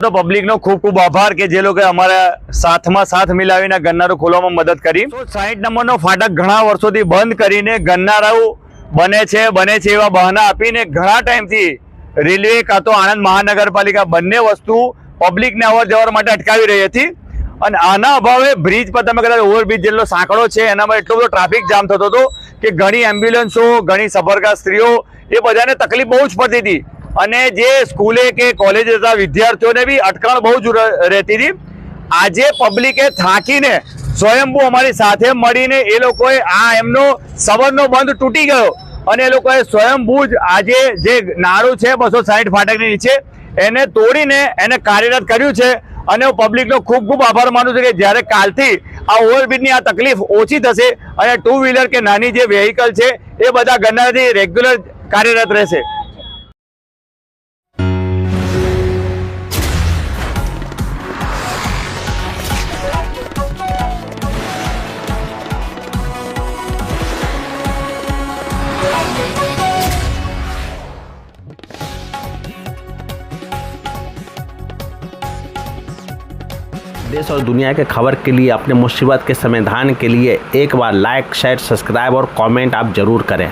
तो public no खूब खूब आभार के जे लोग अमरा साथ में साथ मिलावीने गन्नारू खोलवामां मदद करी। 60 नंबर नो फाटक घणा वर्षोथी बंद करीने गन्नाराओ बने छे एवा बहाना आपीने घणा टाइमथी रेलवे का तो आणंद महानगरपालिका बंने वस्तु पब्लिक ने अवर जवर माटे अटकावी रही हती અને આના અભાવે બ્રિજ પર તમે કદાચ ઓવરબ્રિજ જેટલો સાંકળો છે એનામાં એટલો બધો ટ્રાફિક જામ થતો હતો કે ઘણી એમ્બ્યુલન્સો ઘણી સફરકા સ્ત્રીઓ એ બધાને તકલીફ બહુ જ પડતી હતી અને જે સ્કૂલે કે કોલેજે જતા વિદ્યાર્થીઓને બી અટકણ બહુ જ રહેતી હતી। આજે પબ્લિકે થાકીને સ્વયંભૂ અમારી સાથે મળીને એ લોકોએ આ એમનો સબરનો બંધ તૂટી ગયો અને એ લોકોએ સ્વયંભૂ જ આજે જે નાળું છે 260 ફાટકની નીચે એને તોડીને એને કાર્યરત કર્યું છે। અને પબ્લિક નો ખૂબ ખૂબ આભાર માનું છું કે જ્યારે કાલથી આ ઓવરબ્રિજની આ તકલીફ ઓછી થશે અને ટુ વ્હીલર કે નાની જે વેહિકલ છે એ બધા ગન્નાથી રેગ્યુલર કાર્યરત રહેશે। देश और दुनिया के खबर के लिए अपने मुसीबत के समाधान के लिए एक बार लाइक शेयर सब्सक्राइब और कमेंट आप जरूर करें।